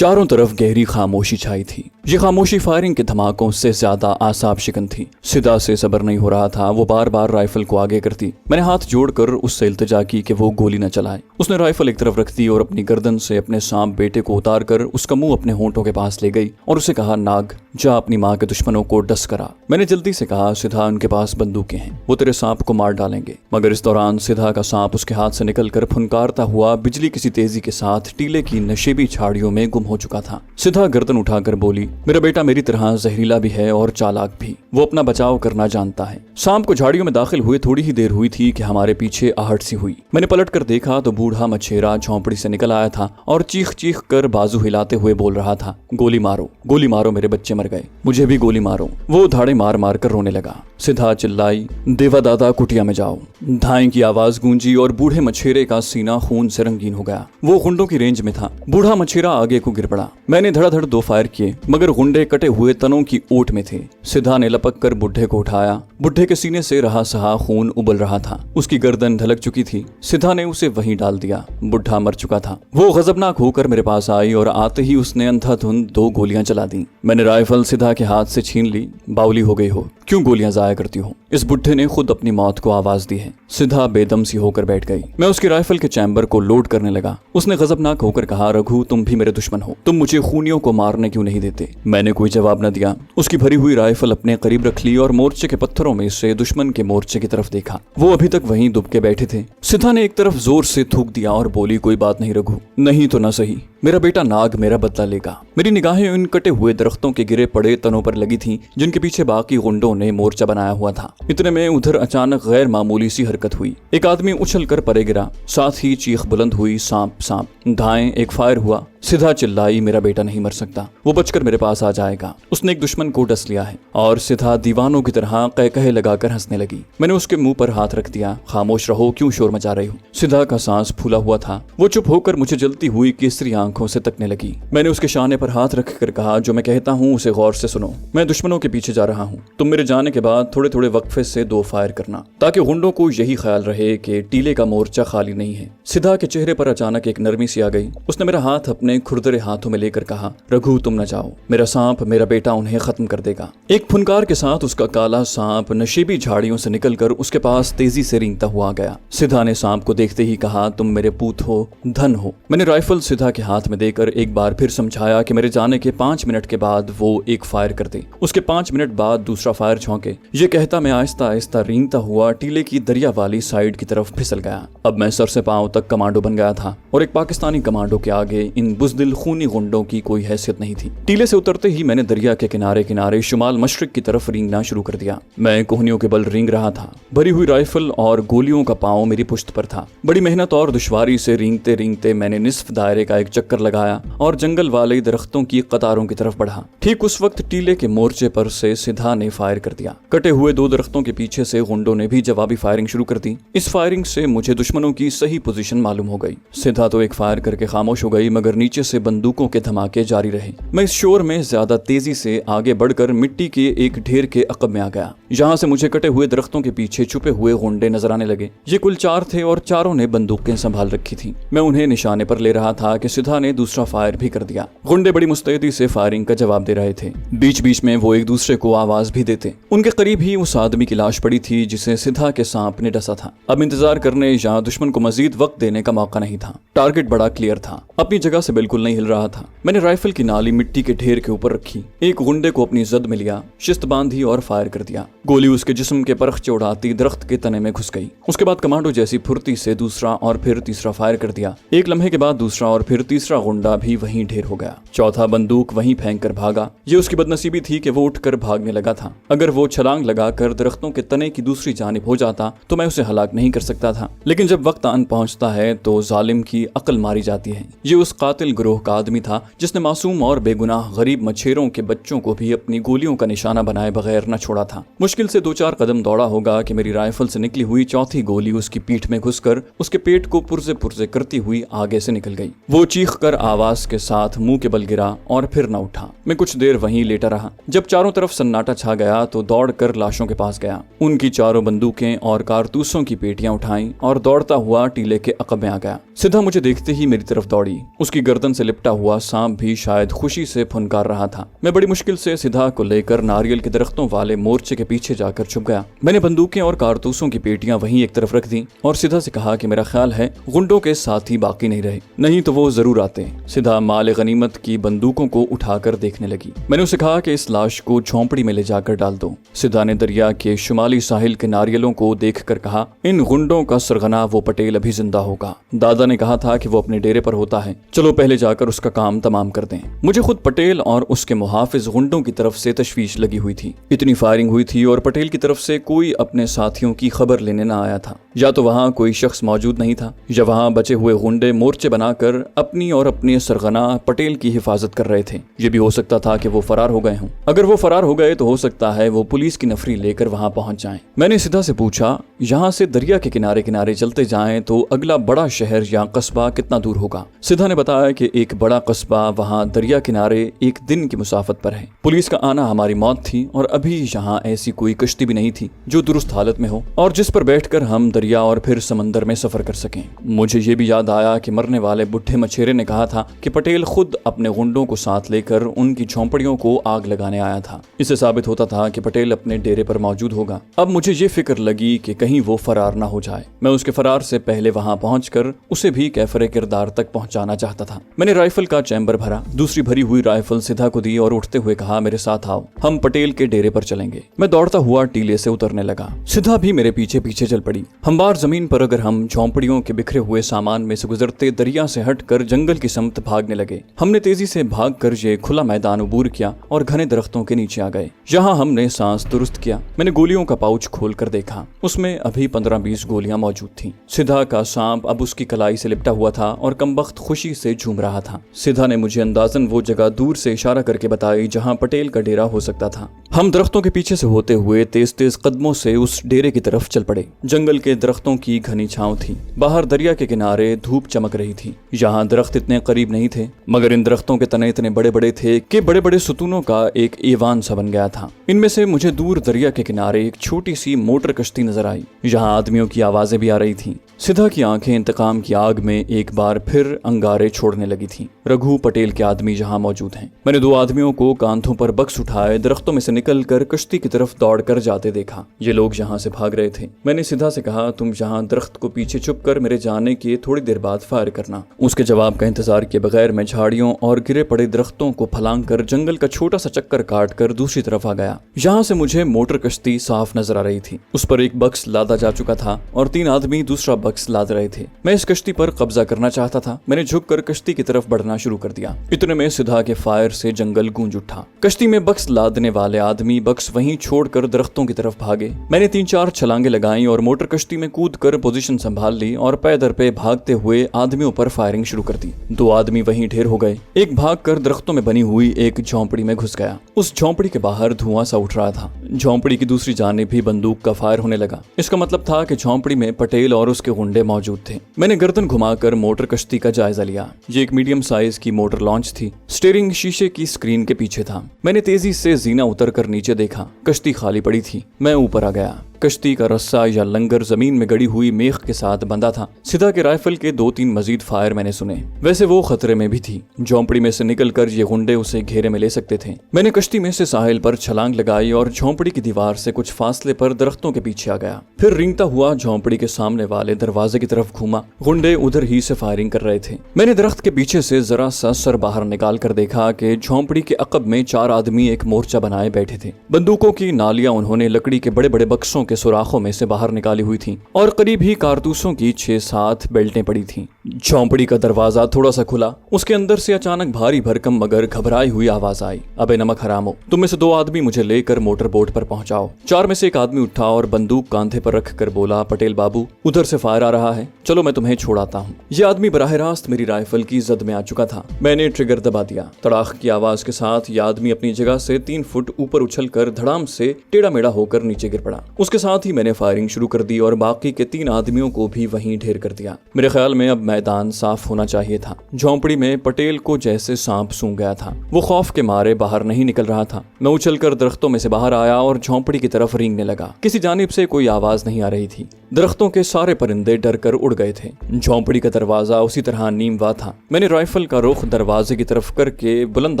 चारों तरफ गहरी खामोशी छाई थी। ये खामोशी फायरिंग के धमाकों से ज्यादा आसाब शिकन थी। सिदा से सब्र नहीं हो रहा था। वो बार बार राइफल को आगे करती। मैंने हाथ जोड़कर उससे इल्तिजा की कि वो गोली न चलाए। उसने राइफल एक तरफ रख दी और अपनी गर्दन से अपने सांप बेटे को उतार कर उसका मुंह अपने होंठों के पास ले गई और उसे कहा, नाग, जा अपनी माँ के दुश्मनों को डस करा। मैंने जल्दी से कहा, सिधा, उनके पास बंदूकें हैं, वो तेरे सांप को मार डालेंगे। मगर इस दौरान सिधा का सांप उसके हाथ से निकलकर फुनकारता हुआ बिजली किसी तेजी के साथ टीले की नशेबी झाड़ियों में गुम हो चुका था। सिधा गर्दन उठाकर बोली, मेरा बेटा मेरी तरह जहरीला भी है और चालाक भी। वो अपना बचाव करना जानता है। सांप को झाड़ियों में दाखिल हुए थोड़ी ही देर हुई थी कि हमारे पीछे आहट सी हुई। मैंने पलट कर देखा तो बूढ़ा मछेरा झोंपड़ी से निकल आया था और चीख चीख कर बाजू हिलाते हुए बोल रहा था, गोली मारो, मेरे बच्चे मर गए, मुझे भी गोली मारो। वो धाड़े मार मार कर रोने लगा। सिधा चिल्लाई, देवा दादा, कुटिया में जाओ। धाएं की आवाज गूंजी और बूढ़े मछेरे का सीना खून से रंगीन हो गया। वो गुंडों की रेंज में था। बूढ़ा मछेरा आगे को गिर पड़ा। मैंने धड़ाधड़ 2 फायर किए मगर गुंडे कटे हुए तनों की ओट में थे। सिधा ने लपक कर बुढ़े को उठाया। बुढ़े के सीने से रहा सहा खून उबल रहा था। उसकी गर्दन ढलक चुकी थी। सिधा ने उसे वहीं डाल दिया। बुढ़ा मर चुका था। वो गजबनाक होकर मेरे पास आई और आते ही उसने अंधाधुंध 2 गोलियां चला दी। मैंने राइफल सिधा के हाथ से छीन ली। बावली हो गई हो, क्यों गोलियां जाया करती हो? इस बुढ़े ने खुद अपनी मौत को आवाज दी है। सिधा बेदम सी होकर बैठ गई। मैं उसकी राइफल के चैम्बर को लोड करने लगा। उसने गजबनाक होकर कहा, रघु, तुम भी मेरे दुश्मन हो, तुम मुझे खूनियों को मारने क्यों नहीं देते? मैंने कोई जवाब न दिया। उसकी भरी हुई राइफल अपने करीब रख ली और मोर्चे के पत्थरों में से दुश्मन के मोर्चे की तरफ देखा। वो अभी तक वहीं दुबके बैठे थे। सिधा ने एक तरफ जोर से थूक दिया और बोली, कोई बात नहीं रघु, नहीं तो न सही, मेरा बेटा नाग मेरा बदला लेगा। मेरी निगाहें उन कटे हुए दरख्तों के गिरे पड़े तनों पर लगी थीं जिनके पीछे बाकी गुंडों ने मोर्चा बनाया हुआ था। इतने में उधर अचानक गैर मामूली सी हरकत हुई। एक आदमी उछल कर परे गिरा। साथ ही चीख बुलंद हुई, सांप सांप। धाएं एक फायर हुआ। सिधा चिल्लाई, मेरा बेटा नहीं मर सकता, वो बचकर मेरे पास आ जाएगा। उसने एक दुश्मन को डस लिया है। और सिधा दीवानों की तरह कह लगाकर हंसने लगी। मैंने उसके मुंह पर हाथ रख दिया। खामोश रहो, क्यों शोर मचा रही हो? सिधा का सांस फूला हुआ था। वो चुप होकर मुझे जलती हुई केसरी आंखों से तकने लगी। मैंने उसके शाने पर हाथ रख कर कहा, जो मैं कहता हूँ उसे गौर से सुनो। मैं दुश्मनों के पीछे जा रहा हूँ। तुम मेरे जाने के बाद थोड़े थोड़े वक्फे से 2 फायर करना, ताकि गुंडों को यही ख्याल रहे कि टीले का मोर्चा खाली नहीं है। सिधा के चेहरे पर अचानक एक नरमी सी आ गई। उसने मेरा हाथ अपने खुरदरे हाथों में लेकर कहा, रघु, तुम न जाओ, मेरा सांप, मेरा बेटा उन्हें खत्म कर देगा। एक फुनकार के साथ उसका काला सांप नशीबी झाड़ियों से निकलकर उसके पास तेजी से रेंगता हुआ आ गया। सिधा ने सांप को देखते ही कहा, तुम मेरे पूत हो, धन हो। मैंने राइफल सिधा के हाथ में देकर एक बार फिर समझाया कि मेरे जाने के 5 मिनट के बाद वो एक फायर कर दे। उसके 5 मिनट बाद दूसरा फायर झोंके। ये कहता मैं आहिस्ता आहिस्ता रेंगता हुआ टीले की दरिया वाली साइड की तरफ फिसल गया। अब मैं सर से पांव तक कमांडो बन गया था और एक पाकिस्तानी कमांडो के आगे इन बुज़दिल खूनी गुंडों की कोई हैसियत नहीं थी। टीले से उतरते ही मैंने दरिया के किनारे किनारे शुमाल मशरिक की तरफ रेंगना शुरू कर दिया। मैं कोहनियों के बल रेंग रहा था। भरी हुई राइफल और गोलियों का पांव मेरी पुश्त पर था। बड़ी मेहनत और दुश्वारी से रेंगते रेंगते मैंने निस्फ दायरे का एक चक्कर लगाया और जंगल वाले दरख्तों की कतारों की तरफ बढ़ा। ठीक उस वक्त टीले के मोर्चे पर से सिधा ने फायर कर दिया। कटे हुए 2 दरख्तों के पीछे से गुंडों ने भी जवाबी फायरिंग शुरू कर दी। इस फायरिंग से मुझे दुश्मनों की सही पोजीशन मालूम हो गई। सिधा तो एक फायर करके खामोश हो गई, मगर नीचे से बंदूकों के धमाके जारी रहे। मैं इस शोर में ज्यादा तेजी से आगे बढ़कर मिट्टी के एक ढेर के अकब में आ गया। यहाँ से मुझे कटे हुए दरख्तों के पीछे छुपे हुए गुंडे नजर आने लगे। ये कुल 4 थे और चारों ने बंदूकें संभाल रखी थी। मैं उन्हें निशाने पर ले रहा था कि सिधा ने दूसरा फायर भी कर दिया। गुंडे बड़ी मुस्तैदी से फायरिंग का जवाब दे रहे थे। बीच बीच में वो एक दूसरे को आवाज भी देते। उनके करीब ही उस आदमी की लाश पड़ी थी जिसे सिधा के सांप ने डसा था। अब इंतजार करने या दुश्मन को मजीद वक्त देने का मौका नहीं था। टारगेट बड़ा क्लियर था, अपनी जगह से बिल्कुल नहीं हिल रहा था। मैंने राइफल की नाली मिट्टी के ढेर के ऊपर रखी। एक गुंडे को अपनी जद में लिया, शिस्त बांधी और फायर कर दिया। गोली उसके जिस्म के परख चौड़ाती दरख्त के तने में घुस गई। उसके बाद कमांडो जैसी फुर्ती से दूसरा और फिर तीसरा फायर कर दिया। एक लम्हे के बाद दूसरा और फिर तीसरा गुंडा भी वहीं ढेर हो गया। चौथा बंदूक वहीं फेंक कर भागा। ये उसकी बदनसीबी थी कि वो उठकर भागने लगा था। अगर वो छलांग लगाकर दरख्तों के तने की दूसरी जानिब हो जाता तो मैं उसे हलाक नहीं कर सकता था। लेकिन जब वक्त आन पहुंचता है तो जालिम की अक्ल मारी जाती है। ये उस कातिल गिरोह का आदमी था जिसने मासूम और बेगुनाह गरीब मछेरों के बच्चों को भी अपनी गोलियों का निशाना बनाए बगैर न छोड़ा था। मुश्किल से 2-4 कदम दौड़ा होगा कि मेरी राइफल से निकली हुई चौथी गोली उसकी पीठ में घुसकर उसके पेट को पुर्जे पुर्जे करती हुई आगे से निकल गई। वो चीख कर आवाज के साथ मुंह के बल गिरा और फिर न उठा। मैं कुछ देर वहीं लेटा रहा। जब चारों तरफ सन्नाटा छा गया तो दौड़ कर लाशों के पास गया। उनकी चारों बंदूकें और कारतूसों की पेटियां उठाई और दौड़ता हुआ टीले के अकब में आ गया। सिद्धा मुझे देखते ही मेरी तरफ दौड़ी। उसकी गर्दन से लिपटा हुआ सांप भी शायद खुशी से फुनकार रहा था। मैं बड़ी मुश्किल से सिद्धा को लेकर नारियल के दरख्तों वाले मोर्चे के पीछे जाकर छुप गया। मैंने बंदूकें और कारतूसों की पेटियां वहीं एक तरफ रख दी और सिद्धा से कहा कि मेरा ख्याल है गुंडों के साथ ही बाकी नहीं रहे, नहीं तो वो जरूर आते। सिद्धा माल गनीमत की बंदूकों को उठाकर देखने लगी। मैंने उसे कहा कि इस लाश को झोंपड़ी में ले जाकर डाल दो। सिद्धा ने दरिया के शुमाली साहिल के नारियलों को देखकर कहा, इन गुंडों का सरगना वो पटेल अभी जिंदा होगा। दादा ने कहा था कि वो अपने डेरे पर होता है, चलो पहले जाकर उसका काम तमाम कर दें। मुझे खुद पटेल और उसके मुहाफिज गुंडों की तरफ से तशवीश लगी हुई थी। इतनी फायरिंग हुई थी और पटेल की तरफ से कोई अपने साथियों की खबर लेने न आया था। या तो वहाँ कोई शख्स मौजूद नहीं था या वहाँ बचे हुए गुंडे मोर्चे बनाकर अपनी और अपने सरगना पटेल की हिफाजत कर रहे थे। ये भी हो सकता था कि वो फरार हो गए हों। अगर वो फरार हो गए तो हो सकता है वो पुलिस की नफरी लेकर वहाँ पहुंच जाएं। मैंने सिद्धा से पूछा, यहाँ से दरिया के किनारे किनारे चलते जाएं तो अगला बड़ा शहर या कस्बा कितना दूर होगा? सिद्धा ने बताया कि एक बड़ा कस्बा वहाँ दरिया किनारे एक दिन की मुसाफत पर है। पुलिस का आना हमारी मौत थी और अभी यहाँ ऐसी कोई कश्ती भी नहीं थी जो दुरुस्त हालत में हो और जिस पर बैठकर हम दरिया और फिर समंदर में सफर कर सकें। मुझे ये भी याद आया कि मरने वाले बुढ़े मछेरे ने कहा था कि पटेल खुद अपने गुंडों को साथ लेकर उनकी झोंपड़ियों को आग लगाने आया था। इससे साबित होता था कि पटेल अपने डेरे पर मौजूद होगा। अब मुझे ये फिक्र लगी कि कहीं वो फरार ना हो जाए। मैं उसके फरार से पहले वहां पहुंचकर उसे भी कैफरे किरदार तक पहुंचाना चाहता था। मैंने राइफल का चैम्बर भरा, दूसरी भरी हुई राइफल सिद्धा को दी और उठते हुए कहा, मेरे साथ आओ, हम पटेल के डेरे पर चलेंगे। मैं दौड़ता हुआ टीले से उतरने लगा। सिद्धा भी मेरे पीछे पीछे चल पड़ी। हमवार जमीन पर अगर हम झोंपड़ियों के बिखरे हुए सामान में से गुजरते दरिया से हटकर जंगल की समत भागने लगे। हमने तेजी से भागकर ये खुला मैदान अबूर किया और घने दरख्तों के नीचे आ गए। यहाँ हमने सांस दुरुस्त किया। मैंने गोलियों का पाउच खोलकर देखा, उसमें अभी 15-20 गोलियां मौजूद थीं। सिद्धा का सांप अब उसकी कलाई से लिपटा हुआ था और कमबख्त खुशी से झूम रहा था। सिद्धा ने मुझे अंदाजन वो जगह दूर से इशारा करके बताई जहाँ पटेल का डेरा हो सकता था। हम दरख्तों के पीछे से होते हुए तेज तेज कदमों से उस डेरे की तरफ चल पड़े। जंगल के दरख्तों की घनी छांव थी। बाहर दरिया के किनारे धूप चमक रही थी। यहाँ दरख्त इतने करीब नहीं थे मगर इन दरख्तों के तने इतने बड़े बड़े थे कि बड़े बड़े सुतूनों का एक ईवान सा बन गया था। इनमें से मुझे दूर दरिया के किनारे एक छोटी सी मोटर कश्ती नजर आई। यहाँ आदमियों की आवाजें भी आ रही थीं। सिद्धा की आंखें इंतकाम की आग में एक बार फिर अंगारे छोड़ने लगी थीं। रघु पटेल के आदमी यहाँ मौजूद हैं। मैंने 2 आदमियों को कांधों पर बक्स उठाए दरख्तों में से निकलकर कश्ती की तरफ दौड़कर जाते देखा। ये लोग यहाँ से भाग रहे थे। मैंने सिद्धा से कहा, तुम यहाँ दरख्त को पीछे छुपकर मेरे जाने के थोड़ी देर बाद फायर करना। उसके जवाब का इंतजार किए बगैर मैं झाड़ियों और गिरे पड़े दरख्तों को फलांग कर जंगल का छोटा सा चक्कर काट कर दूसरी तरफ आ गया। यहाँ से मुझे मोटर कश्ती साफ नजर आ रही थी। उस पर एक बक्स लादा जा चुका था और 3 आदमी दूसरा बक्स लाद रहे थे। मैं इस कश्ती पर कब्जा करना चाहता था। मैंने झुककर कश्ती की तरफ बढ़ना शुरू कर दिया। इतने में सिद्धा के फायर से जंगल गूंज उठा। कश्ती में बक्स लादने वाले आदमी बक्स वहीं छोड़कर दरख्तों की तरफ भागे। मैंने 3-4 छलांगे लगाई और मोटर कश्ती में कूदकर पोजीशन संभाल ली और पैदर पे भागते हुए आदमियों पर फायरिंग शुरू कर दी। 2 आदमी वहीं ढेर हो गए। एक भागकर दरख्तों में बनी हुई एक झोंपड़ी में घुस गया। उस झोंपड़ी के बाहर धुआं सा उठ रहा था। झोंपड़ी की दूसरी जानिब भी बंदूक का फायर होने लगा। इसका मतलब था कि झोंपड़ी में पटेल और उसके गुंडे मौजूद थे। मैंने गर्दन घुमाकर मोटर कश्ती का जायजा लिया। ये एक मीडियम साइज की मोटर लॉन्च थी। स्टीयरिंग शीशे की स्क्रीन के पीछे था। मैंने तेजी से जीना उतरकर नीचे देखा। कश्ती खाली पड़ी थी। मैं ऊपर आ गया। कश्ती का रस्सा या लंगर जमीन में गड़ी हुई मेख के साथ बंधा था। सिद्धा के राइफल के 2-3 मजीद फायर मैंने सुने। वैसे वो खतरे में भी थी। झोंपड़ी में से निकलकर ये गुंडे उसे घेरे में ले सकते थे। मैंने कश्ती में से साहिल पर छलांग लगाई और झोंपड़ी की दीवार से कुछ फासले पर दरख्तों के पीछे आ गया। फिर रेंगता हुआ झोंपड़ी के सामने वाले दरवाजे की तरफ घूमा। गुंडे उधर ही से फायरिंग कर रहे थे। मैंने दरख्त के पीछे से जरा सा सर बाहर निकाल कर देखा कि झोंपड़ी के अकब में 4 आदमी एक मोर्चा बनाए बैठे थे। बंदूकों की नालियां उन्होंने लकड़ी के बड़े बड़े बक्सों के सुराखों में से बाहर निकाली हुई थी और करीब ही कारतूसों की 6-7 बेल्टें पड़ी थीं। झोंपड़ी का दरवाजा थोड़ा सा खुला। उसके अंदर से अचानक भारी भरकम मगर घबराई हुई आवाज आई, अबे नमक हरामो, तुम में से 2 आदमी मुझे लेकर मोटर बोट पर पहुंचाओ। 4 में से एक आदमी उठा और बंदूक कांधे पर रख कर बोला, पटेल बाबू, उधर से फायर आ रहा है, चलो मैं तुम्हें छोड़ाता हूँ। यह आदमी बराह रास्त मेरी राइफल की जद में आ चुका था। मैंने ट्रिगर दबा दिया। तड़ाक की आवाज के साथ यह आदमी अपनी जगह से 3 फुट ऊपर उछलकर धड़ाम से टेढ़ा मेढ़ा होकर नीचे गिर पड़ा। उसके साथ ही मैंने फायरिंग शुरू कर दी और बाकी के 3 आदमियों को भी वहीं ढेर कर दिया। मेरे ख्याल में अब मैदान साफ होना चाहिए था। झोंपड़ी में पटेल को जैसे सांप सूंघ गया था। वो खौफ के मारे बाहर नहीं निकल रहा था। मैं उछलकर दरख्तों में से बाहर आया और झोंपड़ी की तरफ रेंगने लगा। किसी जानिब से कोई आवाज नहीं आ रही थी। दरख्तों के सारे परिंदे डर कर उड़ गए थे। झोंपड़ी का दरवाजा उसी तरह नीमवा था। मैंने राइफल का रुख दरवाजे की तरफ करके बुलंद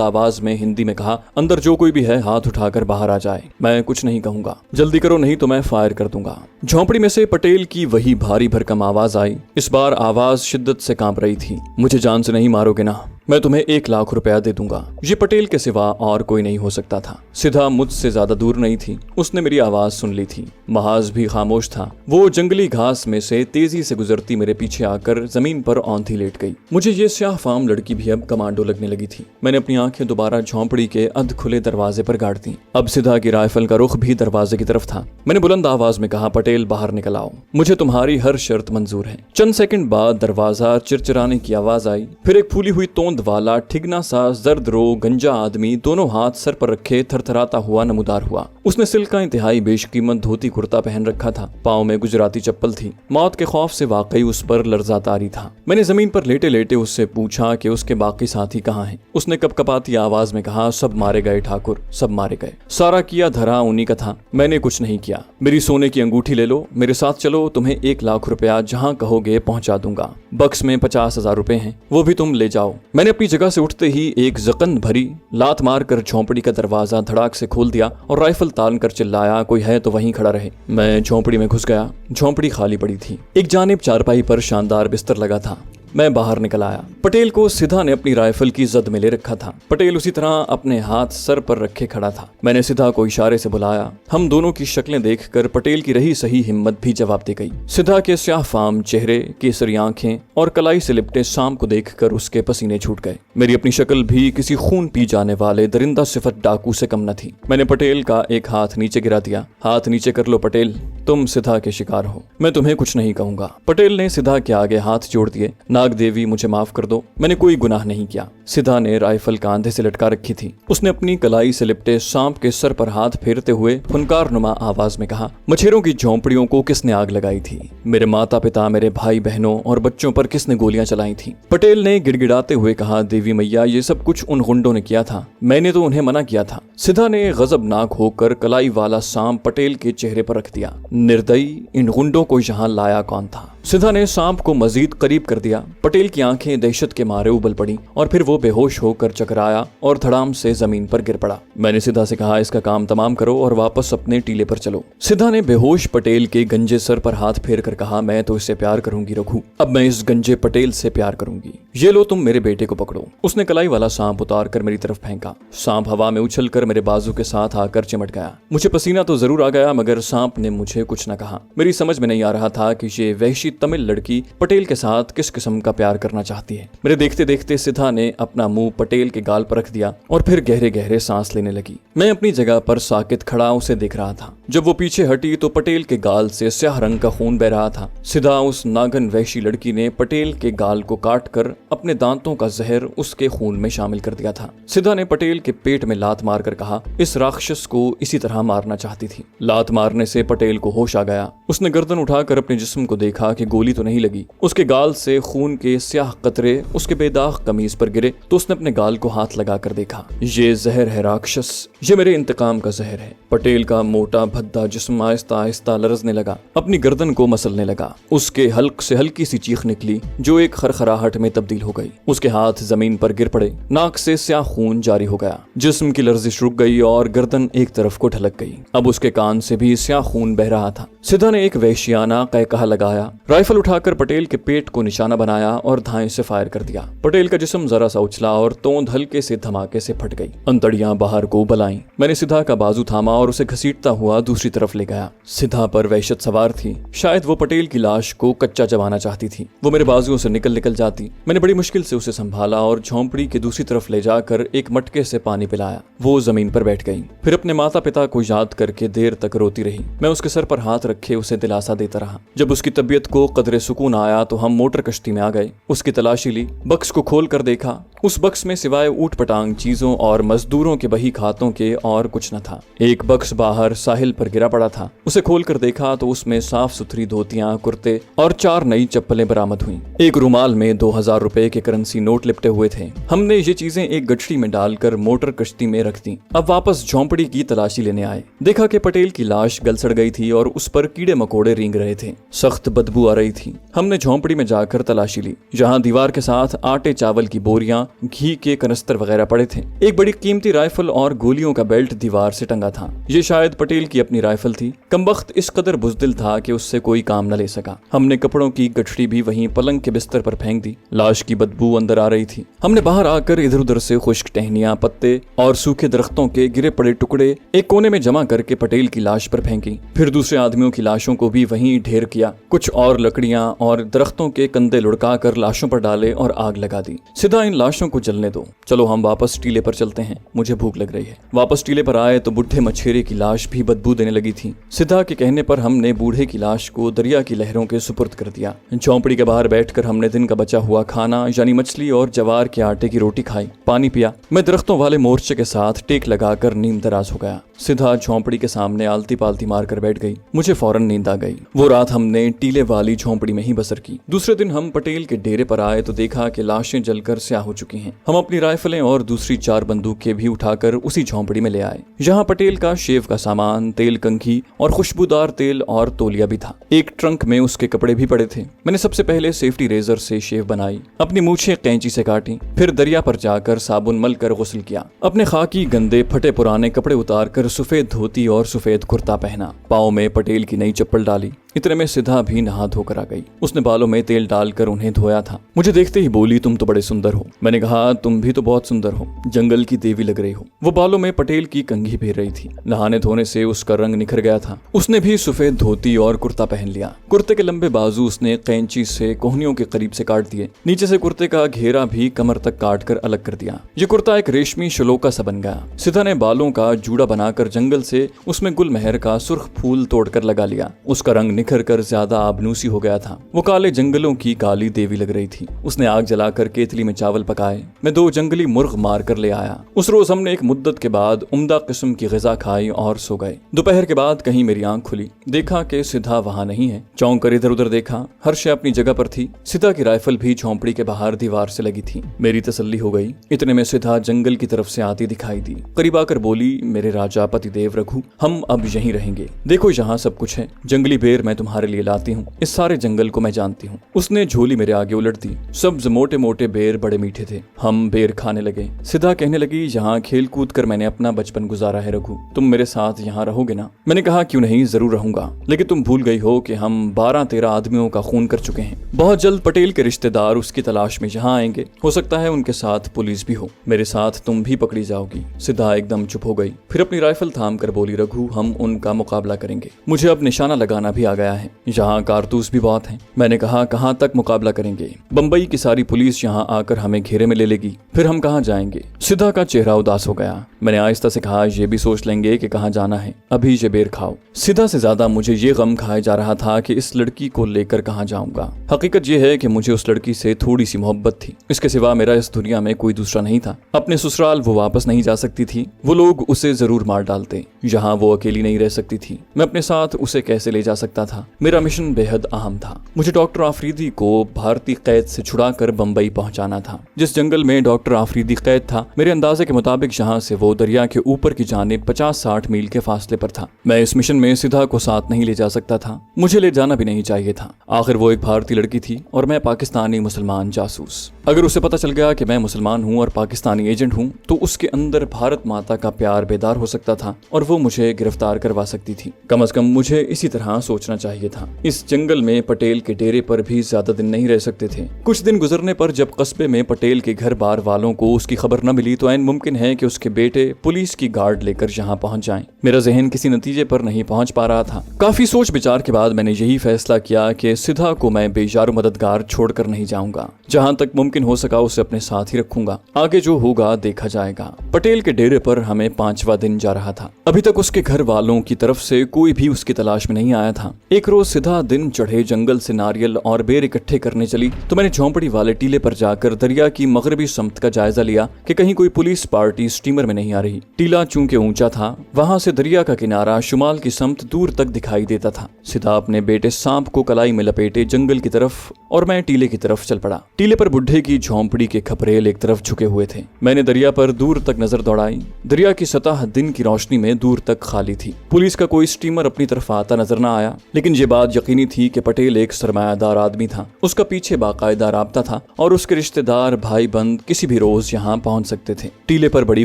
आवाज में हिंदी में कहा, अंदर जो कोई भी है हाथ उठाकर बाहर आ जाए। मैं कुछ नहीं कहूंगा, जल्दी करो नहीं तो मैं फायर कर दूंगा। झोंपड़ी में से पटेल की वही भारी भरकम आवाज आई। इस बार आवाज शिद्दत से कांप रही थी। मुझे जान से नहीं मारोगे ना? मैं तुम्हें 1 लाख रुपया दे दूंगा। ये पटेल के सिवा और कोई नहीं हो सकता था। सिधा मुझसे ज्यादा दूर नहीं थी। उसने मेरी आवाज सुन ली थी। महाज भी खामोश था। वो जंगली घास में से तेजी से गुजरती मेरे पीछे आकर जमीन पर औंधी लेट गई। मुझे ये स्याह फाम लड़की भी अब कमांडो लगने लगी थी। मैंने अपनी आंखें दोबारा झोंपड़ी के अध खुले दरवाजे पर गाड़ दी। अब सिधा की राइफल का रुख भी दरवाजे की तरफ था। मैंने बुलंद आवाज में कहा, पटेल बाहर निकल आओ, मुझे तुम्हारी हर शर्त मंजूर है। चंद सेकंड बाद दरवाजा चिरचिराने की आवाज आई। फिर एक फूली हुई तोंद वाला ठिगना सा जर्द रो गंजा आदमी दोनों हाथ सर पर रखे थरथराता हुआ नमूदार हुआ। उसने सिल्क का इंतहाई बेशकीमत धोती कुर्ता पहन रखा था। पाँव में गुजराती चप्पल थी। मौत के खौफ से वाकई उस पर लर्जा तारी था। मैंने जमीन पर लेटे लेटे उससे पूछा कि उसके बाकी साथी कहाँ हैं। उसने कपकपाती आवाज में कहा, सब मारे गए ठाकुर, सब मारे गए। सारा किया धरा उन्हीं का था। मैंने कुछ नहीं किया। मेरी सोने की अंगूठी ले लो, मेरे साथ चलो, तुम्हें 1 लाख रुपया जहाँ कहोगे पहुंचा दूंगा। बक्स में 50,000 रुपए हैं, वो भी तुम ले जाओ। मैंने अपनी जगह से उठते ही एक जकन भरी लात मारकर झोंपड़ी का दरवाजा धड़ाक से खोल दिया और राइफल तान कर चिल्लाया, कोई है तो वहीं खड़ा रहे। मैं झोंपड़ी में घुस गया। झोंपड़ी खाली पड़ी थी। एक जानिब चारपाई पर शानदार बिस्तर लगा था। मैं बाहर निकल आया। पटेल को सिधा ने अपनी राइफल की जद में ले रखा था। पटेल उसी तरह अपने हाथ सर पर रखे खड़ा था। मैंने सिधा को इशारे से बुलाया। हम दोनों की शक्लें देखकर पटेल की रही सही हिम्मत भी जवाब दे गई। सिधा के स्याह फाम चेहरे, केसरी आंखें और कलाई से लिपटे शाम को देखकर उसके पसीने छूट गए। मेरी अपनी शक्ल भी किसी खून पी जाने वाले दरिंदा सिफत डाकू से कम न थी। मैंने पटेल का एक हाथ नीचे गिरा दिया। हाथ नीचे कर लो पटेल, तुम सिधा के शिकार हो, मैं तुम्हें कुछ नहीं कहूंगा। पटेल ने सिधा के आगे हाथ जोड़ दिए। नाग देवी मुझे माफ कर दो, मैंने कोई गुनाह नहीं किया। सिधा ने राइफल कांधे से लटका रखी थी। उसने अपनी कलाई से लिपटे सांप के सर पर हाथ फेरते हुए फुनकार नुमा आवाज में कहा, मछेरों की झोंपड़ियों को किसने आग लगाई थी? मेरे माता पिता, मेरे भाई बहनों और बच्चों पर किसने गोलियां चलाई थी? पटेल ने गिड़गिड़ाते हुए कहा, देवी मैया, ये सब कुछ उन गुंडों ने किया था, मैंने तो उन्हें मना किया था। सिधा ने गजबनाक होकर कलाई वाला सांप पटेल के चेहरे पर रख दिया। निर्दयी, इन गुंडों को यहाँ लाया कौन था? सिधा ने सांप को मजीद करीब कर दिया। पटेल की आंखें दहशत के मारे उबल पड़ी और फिर वो बेहोश होकर चकराया और धड़ाम से जमीन पर गिर पड़ा। मैंने सिधा से कहा, इसका काम तमाम करो और वापस अपने टीले पर चलो। सिधा ने बेहोश पटेल के गंजे सर पर हाथ फेर कर कहा, मैं तो इससे प्यार करूंगी रघु, अब मैं इस गंजे पटेल से प्यार करूंगी। ये लो, तुम मेरे बेटे को पकड़ो। उसने कलाई वाला सांप उतार कर मेरी तरफ फेंका। सांप हवा में उछल कर मेरे बाजू के साथ आकर चिमट गया। मुझे पसीना तो जरूर आ गया, मगर सांप ने मुझे कुछ न कहा। मेरी समझ में नहीं आ रहा था कि ये वहशी तमिल लड़की पटेल के साथ किस किस्म का प्यार करना चाहती है। मेरे देखते देखते सिधा ने अपना मुंह पटेल के गाल पर रख दिया और फिर गहरे गहरे सांस लेने लगी। मैं अपनी जगह पर साकित खड़ा उसे देख रहा था। जब वो पीछे हटी तो पटेल के गाल से स्याह रंग का खून बह रहा था। सिधा, उस नागन वहशी लड़की ने पटेल के गाल को काट कर अपने दांतों का जहर उसके खून में शामिल कर दिया था। सिधा ने पटेल के पेट में लात मारकर कहा, इस राक्षस को इसी तरह मारना चाहती थी। लात मारने से पटेल को होश आ गया। उसने गर्दन उठाकर अपने जिस्म को देखा कि गोली तो नहीं लगी। उसके गाल से खून के स्याह कतरे उसके बेदाग कमीज पर गिरे तो उसने अपने गाल को हाथ लगाकर देखा। ये जहर है राक्षस, ये मेरे इंतकाम का जहर है। पटेल का मोटा भद्दा जिस्म आहिस्ता आहिस्ता लरजने लगा, अपनी गर्दन को मसलने लगा। उसके हल्क से हल्की सी चीख निकली जो एक खरखराहट में तब्दील हो गई। उसके हाथ जमीन पर गिर पड़े। नाक से स्याह खून जारी हो गया। जिस्म की लर्जिश रुक गई और गर्दन एक तरफ को ढलक गई। अब उसके कान से भी स्याह खून बह रहा था। सिधा ने एक वहशियाना कहकहा लगाया, राइफल उठाकर पटेल के पेट को निशाना बनाया और धाएं से फायर कर दिया। पटेल का जिस्म जरा सा उछला और तोंद हल्के से धमाके से फट गई। अंतड़ियां बाहर को उबल आईं। मैंने सिधा का बाजू थामा और उसे घसीटता हुआ दूसरी तरफ ले गया। सिधा पर वहशत सवार थी। शायद वो पटेल की लाश को कच्चा चबाना चाहती थी। वो मेरे बाजुओं से निकल जाती। मैंने बड़ी मुश्किल से उसे संभाला और झोंपड़ी के दूसरी तरफ ले जाकर एक मटके से पानी पिलाया। वो जमीन पर बैठ गई। फिर अपने माता पिता को याद करके देर तक रोती रही। मैं उसके सर पर हाथ रखे उसे दिलासा देता रहा। जब उसकी तबीयत को कदरे सुकून आया तो हम मोटर कश्ती में आ गए। उसकी तलाशी ली। बक्स को खोल कर देखा। उस बक्स में सिवाय ऊट पटांग चीजों और मजदूरों के बही खातों के और कुछ न था। एक बक्स बाहर साहिल पर गिरा पड़ा था। उसे खोलकर देखा तो उसमें साफ सुथरी धोतियां, कुर्ते और 4 नई चप्पलें बरामद हुई। एक रुमाल में 2000 रुपए के करेंसी नोट लिपटे हुए थे। हमने ये चीजें एक गठरी में डालकर मोटर कश्ती में रख दी। अब वापस झोंपड़ी की तलाशी लेने आए। देखा कि पटेल की लाश गल सड़ गई थी और उस पर कीड़े मकोड़े रेंग रहे थे। सख्त बदबू आ रही थी। हमने झोंपड़ी में जाकर तलाशी ली, जहां दीवार के साथ आटे चावल की बोरियां, घी के कनस्तर वगैरह पड़े थे। एक बड़ी कीमती राइफल और गोलियों का बेल्ट दीवार से टंगा था। ये शायद पटेल की अपनी राइफल थी। कमबख्त इस कदर बुज़दिल था कि उससे कोई काम न ले सका। हमने कपड़ों की गठड़ी भी वहीं पलंग के बिस्तर पर फेंक दी। लाश की बदबू अंदर आ रही थी। हमने बाहर आकर इधर उधर से खुश्क टहनियां, पत्ते और सूखे दरख्तों के गिरे पड़े टुकड़े एक कोने में जमा करके पटेल की लाश पर फेंकी। फिर दूसरे आदमियों की लाशों को भी वहीं ढेर किया। कुछ और लकड़ियां और दरख्तों के कंधे लुढ़का कर लाशों पर डाले और आग लगा दी। सिधा इन लाशों को जलने दो, चलो हम वापस टीले पर चलते हैं, मुझे भूख लग रही है। वापस टीले पर आए तो बुढ़े मछेरे की लाश भी बदबू देने लगी थी। सिधा के कहने पर हमने बूढ़े की लाश को दरिया की लहरों के सुपुर्द कर दिया। झोंपड़ी के बाहर बैठकर हमने दिन का बचा हुआ खाना यानी मछली और जवार के आटे की रोटी खाई, पानी पिया। मैं दरख्तों वाले मोर्चे के साथ टेक लगाकर नींद दराज हो गया। सिधा झोंपड़ी के सामने आलती पालती मारकर बैठ गई। मुझे फौरन नींद आ गई। वो रात हमने टीले वाली झोंपड़ी में ही बसर की। दूसरे दिन हम पटेल के डेरे पर आए तो देखा कि लाशें जलकर स्याह हो चुकी हैं। हम अपनी राइफलें और दूसरी 4 बंदूकें भी उठाकर उसी झोंपड़ी में ले आए। यहाँ पटेल का शेव का सामान, तेल, कंघी और खुशबूदार तेल और तौलिया भी था। एक ट्रंक में उसके कपड़े भी पड़े थे। मैंने सबसे पहले सेफ्टी रेजर से शेव बनाई, अपनी मूछें कैंची से काटी, फिर दरिया पर जाकर साबुन मल कर गुस्ल किया। अपने खाकी गंदे फटे पुराने कपड़े उतार कर सफेद धोती और सफेद कुर्ता पहना। पाँव में पटेल की नई चप्पल डाली। इतने में सिधा भी नहा धोकर आ गई। उसने बालों में तेल डालकर उन्हें धोया था। मुझे देखते ही बोली, तुम तो बड़े सुंदर हो। मैंने कहा, तुम भी तो बहुत सुंदर हो, जंगल की देवी लग रही हो। वो बालों में पटेल की कंघी फेर रही थी। नहाने धोने से उसका रंग निखर गया था। उसने भी सफेद धोती और कुर्ता पहन लिया। कुर्ते के लंबे बाजू उसने कैंची से कोहनियों के करीब से काट दिए। नीचे से कुर्ते का घेरा भी कमर तक काट कर अलग कर दिया। ये कुर्ता एक रेशमी शलोका सा बन गया। सिधा ने बालों का जूड़ा बनाकर जंगल से उसमें गुलमहर का सुर्ख फूल तोड़कर लगा लिया। उसका रंग निखर कर ज्यादा आबनूसी हो गया था। वो काले जंगलों की काली देवी लग रही थी। उसने आग जलाकर केतली में चावल पकाए। मैं 2 जंगली मुर्ग मार कर ले आया। उस रोज हमने एक मुद्दत के बाद उम्दा किस्म की ग़िज़ा खाई और सो गए। दोपहर के बाद कहीं मेरी आंख खुली, देखा कि सिधा वहां नहीं है। चौंक कर इधर उधर देखा, हर शय अपनी जगह पर थी। सिधा की राइफल भी झोंपड़ी के बाहर दीवार से लगी थी। मेरी तसल्ली हो गई। इतने में सिधा जंगल की तरफ से आती दिखाई दी। करीब आकर बोली, मेरे राजा पतिदेव रघु, हम अब यहीं रहेंगे। देखो यहाँ सब कुछ है। जंगली बेर मैं तुम्हारे लिए लाती हूँ। इस सारे जंगल को मैं जानती हूँ। उसने झोली मेरे आगे उलट दी। सब्ज मोटे मोटे बेर बड़े मीठे थे। हम बेर खाने लगे। सिधा कहने लगी, यहाँ खेल कूद कर मैंने अपना बचपन गुजारा है रघु, तुम मेरे साथ यहाँ रहोगे ना? मैंने कहा, क्यों नहीं, जरूर रहूंगा, लेकिन तुम भूल गई हो कि हम 12-13 आदमियों का खून कर चुके हैं। बहुत जल्द पटेल के रिश्तेदार उसकी तलाश में यहाँ आएंगे। हो सकता है उनके साथ पुलिस भी हो। मेरे साथ तुम भी पकड़ी जाओगी। सिधा एकदम चुप हो गई। फिर अपनी राइफल थाम कर बोली, रघु, हम उनका मुकाबला करेंगे। मुझे अब निशाना लगाना भी आ गया है। यहाँ कारतूस भी बहुत हैं। मैंने कहा, कहाँ तक मुकाबला करेंगे? बंबई की सारी पुलिस यहाँ आकर हमें घेरे में ले लेगी, फिर हम कहाँ जाएंगे? सिधा का चेहरा उदास हो गया। मैंने आहिस्ता से कहा, ये भी सोच लेंगे कि कहाँ जाना है, अभी ये बेर खाओ। सिधा से ज्यादा मुझे ये गम खाया जा रहा था कि इस लड़की को लेकर कहाँ जाऊंगा। हकीकत ये है कि मुझे उस लड़की से थोड़ी सी मोहब्बत थी। इसके सिवा मेरा इस दुनिया में कोई दूसरा नहीं था। अपने ससुराल वो वापस नहीं जा सकती थी। वो लोग उसे जरूर मार डालते। यहाँ वो अकेली नहीं रह सकती थी। मैं अपने साथ उसे कैसे ले जा सकता था? मेरा मिशन बेहद अहम था। मुझे डॉक्टर आफरीदी को भारतीय कैद से छुड़ाकर बंबई पहुंचाना था। जिस जंगल में डॉक्टर आफरीदी कैद था, मेरे अंदाजे के मुताबिक यहाँ से वो दरिया के ऊपर की जानिब 50-60 मील के फासले पर था। मैं इस मिशन में सिधा को साथ नहीं ले जा सकता था। मुझे ले जाना भी नहीं चाहिए था। आखिर वो एक भारतीय लड़की थी और मैं पाकिस्तानी मुसलमान जासूस। अगर उसे पता चल गया कि मैं मुसलमान हूँ और पाकिस्तानी एजेंट हूँ, तो उसके अंदर भारत माता का प्यार बेदार हो सकता था और वो मुझे गिरफ्तार करवा सकती थी। कम से कम मुझे इसी तरह सोचना चाहिए था। इस जंगल में पटेल के डेरे पर भी ज्यादा दिन नहीं रह सकते थे। कुछ दिन गुजरने पर जब कस्बे में पटेल के घर बार वालों को उसकी खबर न मिली, तो ऐन मुमकिन है कि उसके बेटे पुलिस की गार्ड लेकर यहाँ पहुंच जाएं। मेरा जहन किसी नतीजे पर नहीं पहुंच पा रहा था। काफी सोच विचार के बाद मैंने यही फैसला किया कि सिधा को मैं बेजारू मददगार छोड़कर नहीं जाऊंगा। जहां तक मुमकिन मुमकिन हो सका उसे अपने साथ ही रखूंगा। आगे जो होगा देखा जाएगा। पटेल के डेरे पर हमें 5वां दिन जा रहा था। अभी तक उसके घर वालों की तरफ से कोई भी उसकी तलाश में नहीं आया था। एक रोज सीधा दिन चढ़े जंगल से नारियल और बेर इकट्ठे करने चली तो मैंने झोंपड़ी वाले टीले पर जाकर दरिया की मगरबी समत का जायजा लिया कि कहीं कोई पुलिस पार्टी स्टीमर में नहीं आ रही। टीला चूंकि ऊंचा था, वहां से दरिया का किनारा शुमाल की समत दूर तक दिखाई देता था। सीधा अपने बेटे सांप को कलाई में लपेटे जंगल की तरफ और मैं टीले की तरफ चल पड़ा। टीले पर बुढ़े की झोंपड़ी के खपरेल एक तरफ झुके हुए थे। मैंने दरिया पर दूर तक नजर दौड़ाई। दरिया की सतह दिन की रोशनी में दूर तक खाली थी। पुलिस का कोई स्टीमर अपनी तरफ आता नजर न आया, लेकिन ये बात यकीनी थी कि पटेल एक सरमायादार आदमी था। उसका पीछे बाकायदा राब्ता था और उसके रिश्तेदार भाई बंद किसी भी रोज यहाँ पहुंच सकते थे। टीले पर बड़ी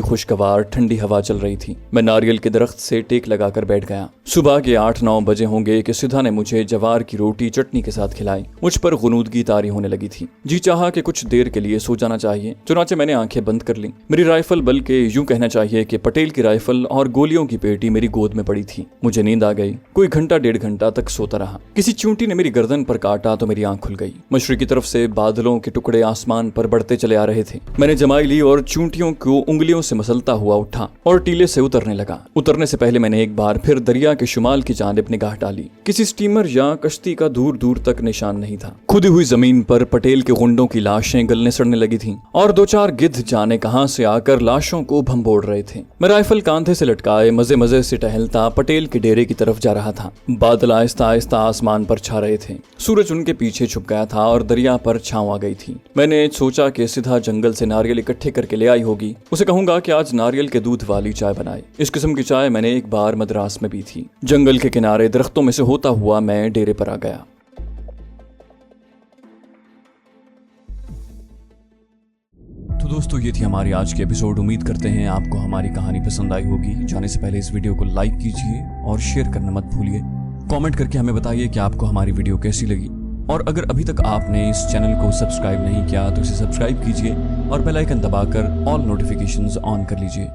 खुशगवार ठंडी हवा चल रही थी। मैं नारियल के दरख्त से टेक लगाकर बैठ गया। सुबह के 8-9 बजे होंगे कि सिधा ने मुझे जवार की रोटी चटनी के साथ खिलाई। मुझ पर गुनूदगी तारी होने लगी थी। जी चाहा कि कुछ देर के लिए सो जाना चाहिए, चुनाचे मैंने आंखें बंद कर ली। मेरी राइफल, बल्कि यूं कहना चाहिए कि पटेल की राइफल और गोलियों की पेटी मेरी गोद में पड़ी थी। मुझे नींद आ गई। कोई घंटा 1.5 घंटा तक सोता रहा। किसी चूंटी ने मेरी गर्दन पर काटा तो मेरी आंख खुल गई। मशरिक की तरफ से बादलों के टुकड़े आसमान पर बढ़ते चले आ रहे थे। मैंने जमाई ली और चूंटियों को उंगलियों से मसलता हुआ उठा और टीले से उतरने लगा। उतरने से पहले मैंने एक बार फिर दरिया के शुमाल की जानिब निगाह डाली। किसी स्टीमर या कश्ती का दूर दूर तक निशान नहीं था। खुदी हुई जमीन पर पटेल के गुंडों की लाशें गलने सड़ने लगी थीं और 2-4 गिद्ध जाने कहां से आकर लाशों को भंबोड़ रहे थे। मैं राइफल कांधे से लटकाए मजे मजे से टहलता पटेल के डेरे की तरफ जा रहा था। बादल आहिस्ता आहिस्ता आसमान पर छा रहे थे। सूरज उनके पीछे छुप गया था और दरिया पर छांव आ गई थी। मैंने सोचा कि सीधा जंगल से नारियल इकट्ठे करके ले आई होगी। उसे कहूंगा कि आज नारियल के दूध वाली चाय बनाए। इस किस्म की चाय मैंने एक बार मद्रास में पी थी। जंगल के किनारे दरख्तों में से होता हुआ मैं डेरे पर आ गया। तो दोस्तों, ये थी हमारी आज की एपिसोड। उम्मीद करते हैं आपको हमारी कहानी पसंद आई होगी। जाने से पहले इस वीडियो को लाइक कीजिए और शेयर करना मत भूलिए। कमेंट करके हमें बताइए कि आपको हमारी वीडियो कैसी लगी। और अगर अभी तक आपने इस चैनल को सब्सक्राइब नहीं किया तो इसे सब्सक्राइब कीजिए और बेल आइकन दबाकर ऑल नोटिफिकेशंस ऑन कर लीजिए।